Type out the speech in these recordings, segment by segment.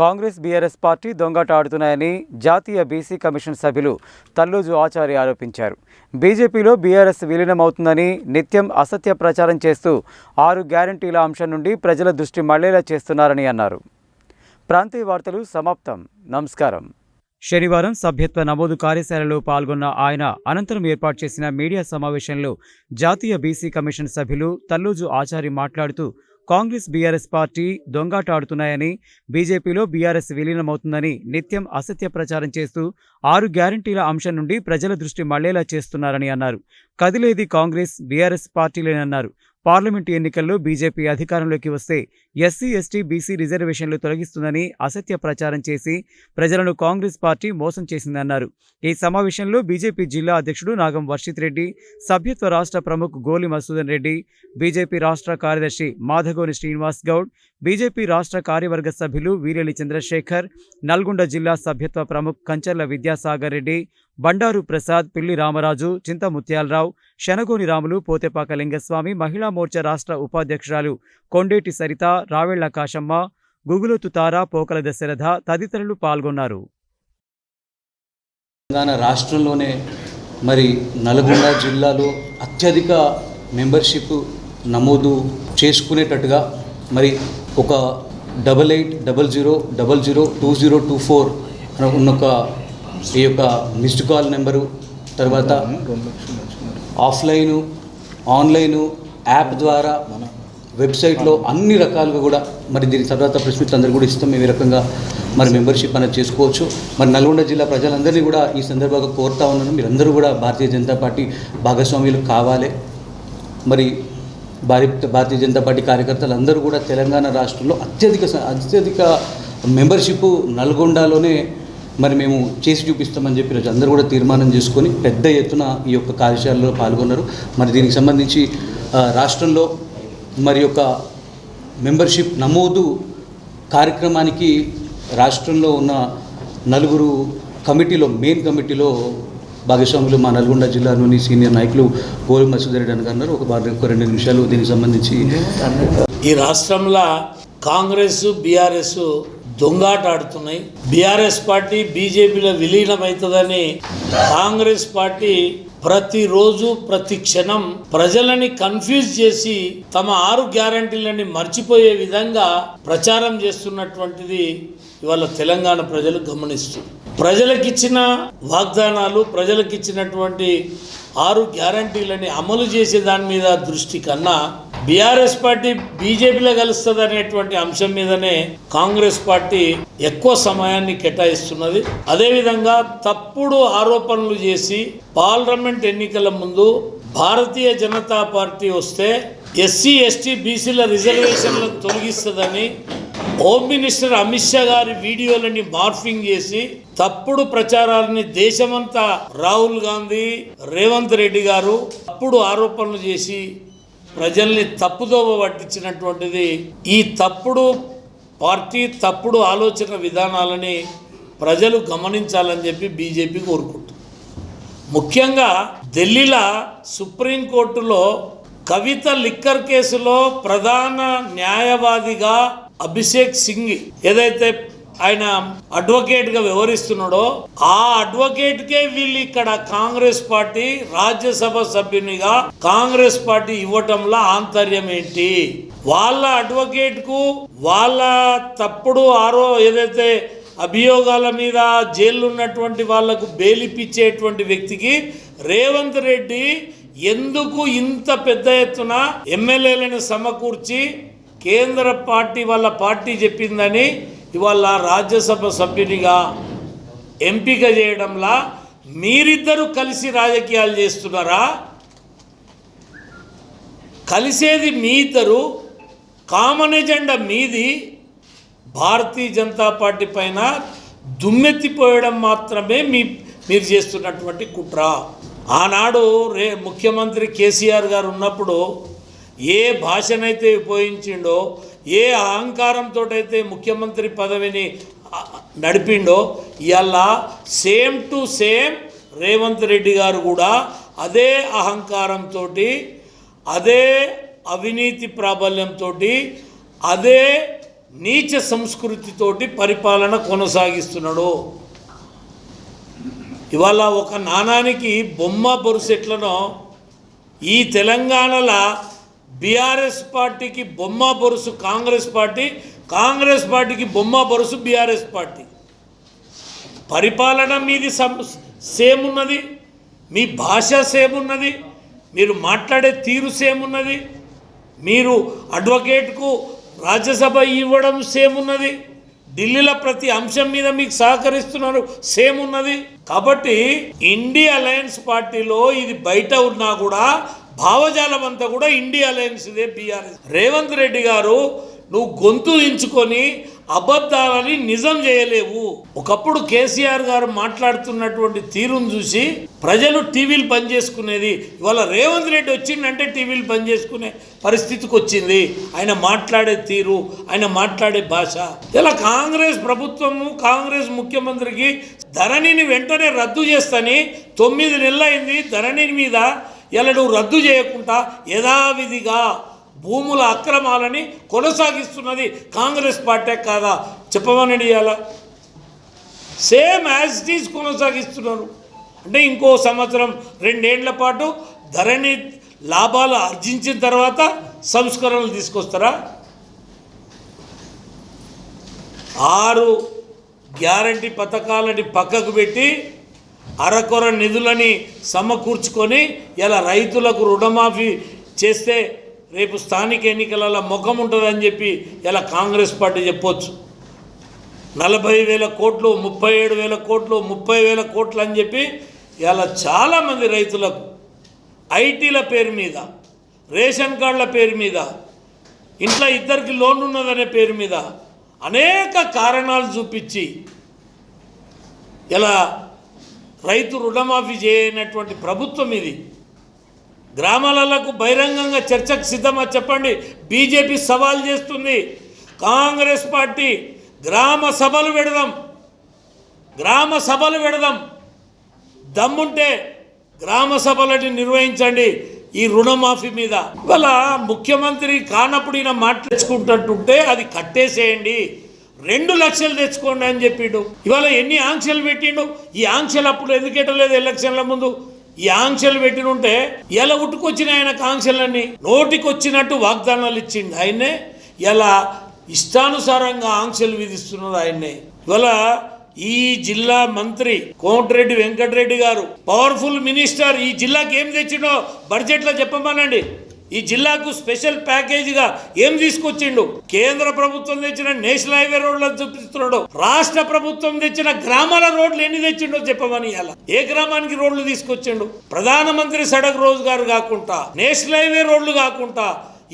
Congress BRS party దొంగాట ఆడుతున్నాయని జాతీయ BC commission సభ్యులు తల్లూజు ఆచారి ఆరోపించారు. బీజేపీలో బీఆర్ఎస్ విలీనమవుతుందని నిత్యం అసత్య ప్రచారం చేస్తూ 6 గ్యారంటీల అంశం నుండి ప్రజల దృష్టి మళ్లేలా చేస్తున్నారని అన్నారు. ప్రాంతీయ వార్తలు సమాప్తం. నమస్కారం. శనివారం సభ్యత్వ నమోదు కార్యశాలలో పాల్గొన్న ఆయన అనంతరం ఏర్పాటు చేసిన మీడియా సమావేశంలో జాతీయ బీసీ కమిషన్ సభ్యులు తల్లూజు ఆచారి మాట్లాడుతూ కాంగ్రెస్ బీఆర్ఎస్ పార్టీ దొంగాట ఆడుతున్నాయని, బీజేపీలో బీఆర్ఎస్ విలీనమవుతుందని నిత్యం అసత్య ప్రచారం చేస్తూ 6 గ్యారంటీల అంశం నుండి ప్రజల దృష్టి మళ్లేలా చేస్తున్నారని అన్నారు. కదిలేది కాంగ్రెస్ బీఆర్ఎస్ పార్టీలేనన్నారు. పార్లమెంటు ఎన్నికల్లో బీజేపీ అధికారంలోకి వస్తే ఎస్సీ, ఎస్టీ, బీసీ రిజర్వేషన్లు తొలగిస్తుందని అసత్య ప్రచారం చేసి ప్రజలను కాంగ్రెస్ పార్టీ మోసం చేసిందన్నారు. ఈ సమావేశంలో బీజేపీ జిల్లా అధ్యక్షుడు నాగం వర్షిత్ రెడ్డి, సభ్యత్వ రాష్ట్ర ప్రముఖ్ గోలి మసూదన్ రెడ్డి, బీజేపీ రాష్ట్ర కార్యదర్శి మాధగోని శ్రీనివాస్ గౌడ్, బీజేపీ రాష్ట్ర కార్యవర్గ సభ్యులు వీరేలి చంద్రశేఖర్, నల్గొండ జిల్లా సభ్యత్వ ప్రముఖ్ కంచర్ల విద్యాసాగర్ రెడ్డి, బండారు ప్రసాద్, పిల్లి రామరాజు, చింత ముత్యాలరావు, శనగోని రాములు, పోతేపాక లింగస్వామి, మహిళా మోర్చా రాష్ట్ర ఉపాధ్యక్షురాలు కొండేటి సరిత, రావెళ్ల కాశమ్మ, గుగులోతు తార, పోకల దశరథ తదితరులు పాల్గొన్నారు. తెలంగాణ రాష్ట్రంలోనే మరి నల్గొండ జిల్లాలో అత్యధిక మెంబర్షిప్ నమోదు చేసుకునేటట్టుగా మరి ఒక 8800002024 ఉన్న ఒక ఈ యొక్క మిస్డ్ కాల్ నెంబరు, తర్వాత ఆఫ్లైను, ఆన్లైను, యాప్ ద్వారా వెబ్సైట్లో అన్ని రకాలుగా కూడా మరి దీని తర్వాత ప్రెస్ మీట్లు అందరూ కూడా ఇస్తాం. మేము ఈ రకంగా మరి మెంబర్షిప్ అనేది చేసుకోవచ్చు. మరి నల్గొండ జిల్లా ప్రజలందరినీ కూడా ఈ సందర్భంగా కోరుతా ఉన్నాను, మీరందరూ కూడా భారతీయ జనతా పార్టీ భాగస్వామ్యులు కావాలి. మరి భారతీయ జనతా పార్టీ కార్యకర్తలు అందరూ కూడా తెలంగాణ రాష్ట్రంలో అత్యధిక మెంబర్షిప్ నల్గొండలోనే మరి మేము చేసి చూపిస్తామని చెప్పి రోజు అందరూ కూడా తీర్మానం చేసుకొని పెద్ద ఎత్తున ఈ యొక్క కార్యశాలలో పాల్గొన్నారు. మరి దీనికి సంబంధించి రాష్ట్రంలో మరి యొక్క మెంబర్షిప్ నమోదు కార్యక్రమానికి రాష్ట్రంలో ఉన్న 4 కమిటీలో మెయిన్ కమిటీలో భాగస్వాములు మా నల్గొండ జిల్లాలోని సీనియర్ నాయకులు గోలి మసూదన్ రెడ్డి అన్నారు. ఒక 2 నిమిషాలు దీనికి సంబంధించి. ఈ రాష్ట్రంలో కాంగ్రెస్ బీఆర్ఎస్ దొంగాట ఆడుతున్నాయి. బీఆర్ఎస్ పార్టీ బీజేపీలో విలీనమవుతుందని కాంగ్రెస్ పార్టీ ప్రతిరోజు ప్రతి క్షణం ప్రజలని కన్ఫ్యూజ్ చేసి తమ 6 గ్యారంటీలని మర్చిపోయే విధంగా ప్రచారం చేస్తున్నటువంటిది ఇవాళ తెలంగాణ ప్రజలు గమనిస్తారు. ప్రజలకిచ్చిన వాగ్దానాలు, ప్రజలకిచ్చినటువంటి 6 గ్యారంటీలని అమలు చేసే దాని మీద దృష్టి కన్నా బీఆర్ఎస్ పార్టీ బీజేపీలో కలుస్తుంది అనేటువంటి అంశం మీదనే కాంగ్రెస్ పార్టీ ఎక్కువ సమయాన్ని కేటాయిస్తున్నది. అదేవిధంగా తప్పుడు ఆరోపణలు చేసి పార్లమెంట్ ఎన్నికల ముందు భారతీయ జనతా పార్టీ వస్తే ఎస్సీ, ఎస్టీ, బీసీల రిజర్వేషన్లను తొలగిస్తుందని హోమ్ మినిస్టర్ అమిత్ షా గారి వీడియోలని మార్ఫింగ్ చేసి తప్పుడు ప్రచారాలని దేశమంతా రాహుల్ గాంధీ, రేవంత్ రెడ్డి గారు తప్పుడు ఆరోపణలు చేసి ప్రజల్ని తప్పుదోవ పట్టించినటువంటిది. ఈ తప్పుడు పార్టీ తప్పుడు ఆలోచన విధానాలని ప్రజలు గమనించాలని చెప్పి బీజేపీ కోరుకుంటుంది. ముఖ్యంగా ఢిల్లీలో సుప్రీంకోర్టులో కవిత లిక్కర్ కేసులో ప్రధాన న్యాయవాదిగా అభిషేక్ సింగ్ ఏదైతే ఆయన అడ్వకేట్గా వ్యవహరిస్తున్నాడో ఆ అడ్వకేట్కే వీళ్ళు ఇక్కడ కాంగ్రెస్ పార్టీ రాజ్యసభ సభ్యునిగా కాంగ్రెస్ పార్టీ ఇవ్వటంలో ఆంతర్యం ఏంటి? వాళ్ళ అడ్వకేట్కు వాళ్ళ తప్పుడు ఏదైతే అభియోగాల మీద జైలు ఉన్నటువంటి వాళ్లకు బెయిల్ ఇప్పించేటువంటి వ్యక్తికి రేవంత్ రెడ్డి ఎందుకు ఇంత పెద్ద ఎత్తున ఎమ్మెల్యేలను సమకూర్చి కేంద్ర పార్టీ వాళ్ళ పార్టీ చెప్పిందని ఇవాళ రాజ్యసభ సభ్యునిగా ఎంపిక చేయడంలా మీరిద్దరూ కలిసి రాజకీయాలు చేస్తున్నారా? కలిసేది మీ ఇద్దరు, కామన్ ఎజెండా మీది. భారతీయ జనతా పార్టీ పైన దుమ్మెత్తిపోయడం మాత్రమే మీరు చేస్తున్నటువంటి కుట్ర. ఆనాడు ముఖ్యమంత్రి కేసీఆర్ గారు ఉన్నప్పుడు ఏ భాషనైతే ఉపయోగించిండో, ఏ అహంకారంతో అయితే ముఖ్యమంత్రి పదవిని నడిపిండో, ఇవాళ same to same Revanth Reddy గారు కూడా అదే అహంకారంతో, అదే అవినీతి ప్రాబల్యంతో, అదే నీచ సంస్కృతితోటి పరిపాలన కొనసాగిస్తున్నాడు. ఇవాళ ఒక నాణానికి బొమ్మ బొరుసెట్లనో ఈ తెలంగాణలో బీఆర్ఎస్ పార్టీకి బొమ్మ బొరుసు కాంగ్రెస్ పార్టీ, కాంగ్రెస్ పార్టీకి బొమ్మ బొరుసు బీఆర్ఎస్ పార్టీ. పరిపాలన మీది సేమ్ ఉన్నది, మీ భాష సేమ్ ఉన్నది, మీరు మాట్లాడే తీరు సేమ్ ఉన్నది, మీరు అడ్వకేట్కు రాజ్యసభ ఇవ్వడం సేమ్ ఉన్నది, ఢిల్లీలో ప్రతి అంశం మీద మీకు సహకరిస్తున్నారు సేమ్ ఉన్నది. కాబట్టి ఇండియా అలయన్స్ పార్టీలో ఇది బయట ఉన్నా కూడా భావజాలం అంతా కూడా ఇండియా అలయన్స్ ఇదే బీఆర్ఎస్. రేవంత్ రెడ్డి గారు నువ్వు గొంతు దించుకొని అబద్ధాలని నిజం చేయలేవు. ఒకప్పుడు కేసీఆర్ గారు మాట్లాడుతున్నటువంటి తీరును చూసి ప్రజలు టీవీలు బంద్ చేసుకునేది. ఇవాళ రేవంత్ రెడ్డి వచ్చిందంటే టీవీలు బంద్ చేసుకునే పరిస్థితికి వచ్చింది. ఆయన మాట్లాడే తీరు, ఆయన మాట్లాడే భాష. ఇలా కాంగ్రెస్ ప్రభుత్వము, కాంగ్రెస్ ముఖ్యమంత్రికి ధరణిని వెంటనే రద్దు చేస్తని 9 నెలలు అయింది. ధరణి మీద ఇలా నువ్వు రద్దు చేయకుండా యథావిధిగా భూముల అక్రమాలని కొనసాగిస్తున్నది కాంగ్రెస్ పార్టీ కాదా చెప్పమని ఇవాళ సేమ్ యాజ్ ఇట్ ఈజ్ కొనసాగిస్తున్నారు. అంటే ఇంకో సంవత్సరం 2 ఏళ్ల పాటు ధరణి లాభాలు ఆర్జించిన తర్వాత సంస్కరణలు తీసుకొస్తారా? 6 గ్యారంటీ పథకాలని పక్కకు పెట్టి అరకొర నిధులని సమకూర్చుకొని ఇలా రైతులకు రుణమాఫీ చేస్తే రేపు స్థానిక ఎన్నికలలో ముఖం ఉంటుందని చెప్పి ఇలా కాంగ్రెస్ పార్టీ చెప్పొచ్చు. 40,000 కోట్లు, 37,000 కోట్లు, 30,000 కోట్లు అని చెప్పి ఇలా చాలామంది రైతులకు ఐటీల పేరు మీద, రేషన్ కార్డుల పేరు మీద, ఇంట్లో 2కి లోన్ ఉన్నదనే పేరు మీద అనేక కారణాలు చూపించి ఇలా రైతు రుణమాఫీ చేయనటువంటి ప్రభుత్వం ఇది. గ్రామాలకు బహిరంగంగా చర్చకు సిద్ధమా చెప్పండి. బీజేపీ సవాల్ చేస్తుంది. కాంగ్రెస్ పార్టీ గ్రామ సభలు పెడదాం, దమ్ముంటే గ్రామ సభలని నిర్వహించండి ఈ రుణమాఫీ మీద. ఇవాళ ముఖ్యమంత్రి కానప్పుడు ఈయన మాట్లాడుకుంటుంటే అది కట్టేసేయండి, 2 లక్షలు తెచ్చుకోండి అని చెప్పిండు. ఇవాళ ఎన్ని ఆంక్షలు పెట్టిండు. ఈ ఆంక్షలు అప్పుడు ఎందుకు పెట్టలేదు? ఎలక్షన్ల ముందు ఈ ఆంక్షలు పెట్టినుంటే ఎలా ఉట్టుకొచ్చిన ఆయనకు ఆంక్షలన్నీ నోటికొచ్చినట్టు వాగ్దానాలు ఇచ్చిండు ఆయన్నే. ఇలా ఇష్టానుసారంగా ఆంక్షలు విధిస్తున్నది ఆయన్నే. ఇవాళ ఈ జిల్లా మంత్రి కోమటిరెడ్డి వెంకటరెడ్డి గారు పవర్ఫుల్ మినిస్టర్. ఈ జిల్లాకి ఏం తెచ్చిండో బడ్జెట్లో చెప్పమనండి. ఈ జిల్లాకు స్పెషల్ ప్యాకేజీగా ఏం తీసుకొచ్చిండు? కేంద్ర ప్రభుత్వం తెచ్చిన నేషనల్ హైవే రోడ్లను చూపిస్తున్నాడు. రాష్ట్ర ప్రభుత్వం తెచ్చిన గ్రామాల రోడ్లు ఎన్ని తెచ్చిండో చెప్పమని. ఇలా ఏ గ్రామానికి రోడ్లు తీసుకొచ్చిండు? ప్రధానమంత్రి సడక్ రోజ్గార్ కాకుండా, నేషనల్ హైవే రోడ్లు కాకుండా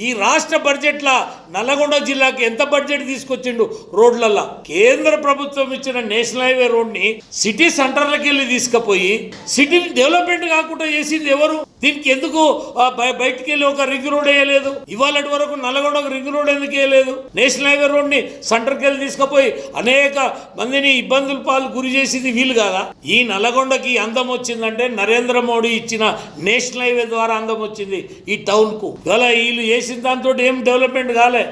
ఈ రాష్ట్ర బడ్జెట్ల నల్లగొండ జిల్లాకి ఎంత బడ్జెట్ తీసుకొచ్చిండు రోడ్లల్లో? కేంద్ర ప్రభుత్వం ఇచ్చిన నేషనల్ హైవే రోడ్ని సిటీ సెంటర్లకి వెళ్ళి తీసుకుపోయి సిటీని డెవలప్మెంట్ కాకుండా చేసింది ఎవరు? దీనికి ఎందుకు బయటికి వెళ్ళి ఒక రింగ్ రోడ్ వేయలేదు? ఇవాళటి వరకు నల్లగొండకు రింగ్ రోడ్ ఎందుకు వేయలేదు? నేషనల్ హైవే రోడ్ని సెంటర్కి వెళ్ళి తీసుకుపోయి అనేక మందిని ఇబ్బందుల పాలు గురి చేసింది వీలు కాదా? ఈ నల్లగొండకి అందం వచ్చిందంటే నరేంద్ర మోడీ ఇచ్చిన నేషనల్ హైవే ద్వారా అందం వచ్చింది ఈ టౌన్కు. ఇవాళ వీళ్ళు చేసిన దాంతో ఏం డెవలప్మెంట్ కాలే.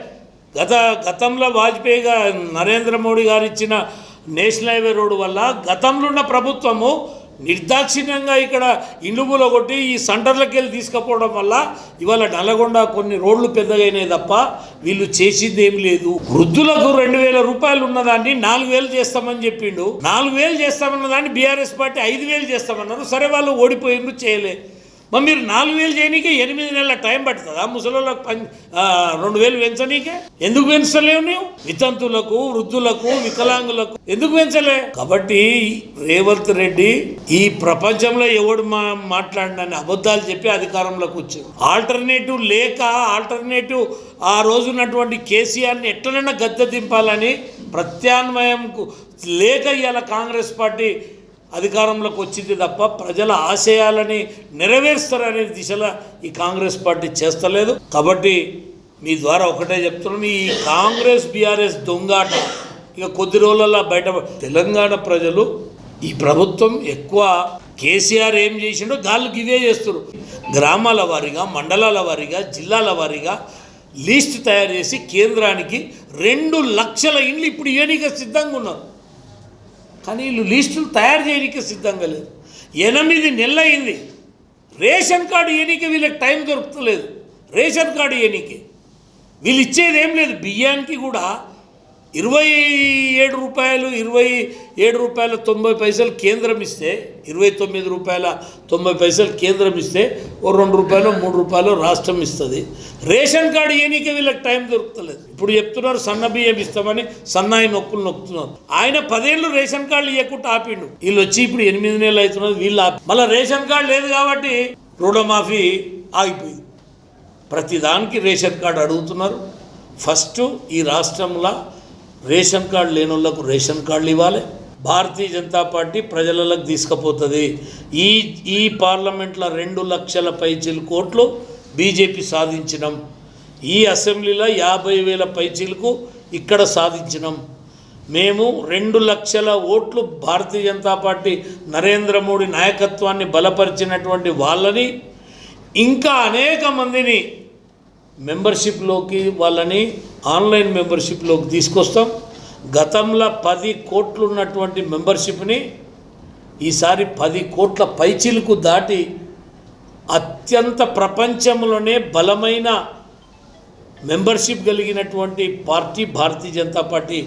గతంలో వాజ్పేయి నరేంద్ర మోడీ గారు ఇచ్చిన నేషనల్ హైవే రోడ్డు వల్ల గతంలో ఉన్న ప్రభుత్వము నిర్దాక్షిణ్యంగా ఇక్కడ ఇండ్లు కొట్టి ఈ సెంటర్లకు వెళ్ళి తీసుకుపోవడం వల్ల ఇవాళ నల్లగొండ కొన్ని రోడ్లు పెద్దగైనాయి తప్ప వీళ్ళు చేసింది ఏం లేదు. వృద్ధులకు 2,000 రూపాయలు ఉన్నదాన్ని 4,000 చేస్తామని చెప్పిండు. 4,000 చేస్తామన్న దాన్ని బీఆర్ఎస్ పార్టీ 5,000 చేస్తామన్నారు. సరే వాళ్ళు ఓడిపోయిండ్రు, చేయలే. మరి మీరు 4,000 చేయనీకే 8 నెలల టైం పడుతుందా? ముసలోళ్ళకు 2,000 పెంచనీకే ఎందుకు పెంచలేవు? నీవు వితంతులకు, వృద్ధులకు, వికలాంగులకు ఎందుకు పెంచలే? కాబట్టి రేవంత్ రెడ్డి ఈ ప్రపంచంలో ఎవడు మాట్లాడినని అబద్ధాలు చెప్పి అధికారంలోకి వచ్చాడు. ఆల్టర్నేటివ్ ఆ రోజున్నటువంటి కేసీఆర్ని ఎట్లనైనా గద్దె దింపాలని ప్రత్యామ్నాయంకు లేక ఇవాళ కాంగ్రెస్ పార్టీ అధికారంలోకి వచ్చింది తప్ప ప్రజల ఆశయాలని నెరవేరుస్తారనే దిశలో ఈ కాంగ్రెస్ పార్టీ చేస్తలేదు. కాబట్టి మీ ద్వారా ఒకటే చెప్తున్నాను, ఈ కాంగ్రెస్ బీఆర్ఎస్ దొంగాట ఇక కొద్ది రోజులలో బయట. తెలంగాణ ప్రజలు ఈ ప్రభుత్వం ఎక్కువ కేసీఆర్ ఏం చేసిండో గాళ్ళకి ఇవే చేస్తారు. గ్రామాల వారీగా, మండలాల వారీగా, జిల్లాల వారీగా లిస్ట్ తయారు చేసి కేంద్రానికి 2 లక్షల ఇండ్లు ఇప్పుడు ఇవ్వనీకి సిద్ధంగా ఉన్నారు. కానీ వీళ్ళు లిస్టులు తయారు చేయడానికి సిద్ధంగా లేదు. 8 నెలలు అయింది. రేషన్ కార్డు ఇవ్వనీకి వీళ్ళకి టైం దొరుకుతలేదు. రేషన్ కార్డు ఇవ్వనీకి వీళ్ళు ఇచ్చేది ఏం లేదు. బియ్యానికి కూడా 27 రూపాయలు 90 కేంద్రం ఇస్తే 29 రూపాయల 90 కేంద్రం ఇస్తే ఓ 2 రూపాయలు 3 రూపాయలు రాష్ట్రం ఇస్తుంది. రేషన్ కార్డు ఇవ్వనీకే వీళ్ళకి టైం దొరుకుతలేదు. ఇప్పుడు చెప్తున్నారు సన్న బియ్యం ఇస్తామని సన్నాయి నొక్కుతున్నారు. ఆయన 10 ఏళ్ళు రేషన్ కార్డులు ఇవ్వకుండా ఆపిండు. వీళ్ళు వచ్చి ఇప్పుడు 8 నెలలు అవుతున్నది. వీళ్ళు మళ్ళీ రేషన్ కార్డు లేదు కాబట్టి రుణమాఫీ ఆగిపోయింది. ప్రతిదానికి రేషన్ కార్డు అడుగుతున్నారు. ఫస్ట్ ఈ రాష్ట్రంలో రేషన్ కార్డు లేని వాళ్ళకు రేషన్ కార్డులు ఇవ్వాలి. భారతీయ జనతా పార్టీ ప్రజలకు తీసుకుపోతుంది. ఈ పార్లమెంట్లో 2 లక్షల పైచిలుకు బీజేపీ సాధించినాం. ఈ అసెంబ్లీలో 50,000 పైచిలుకు ఇక్కడ సాధించినాం. మేము 2 లక్షల ఓట్లు భారతీయ జనతా పార్టీ నరేంద్ర మోడీ నాయకత్వాన్ని బలపరిచినటువంటి వాళ్ళని ఇంకా అనేక మందిని మెంబర్షిప్లోకి వాళ్ళని ఆన్లైన్ మెంబర్షిప్లోకి తీసుకొస్తాం. గతంలో 10 కోట్లు ఉన్నటువంటి మెంబర్షిప్ని ఈసారి 10 కోట్ల పైచిలుకు దాటి అత్యంత ప్రపంచంలోనే బలమైన మెంబర్షిప్ కలిగినటువంటి పార్టీ భారతీయ జనతా పార్టీ.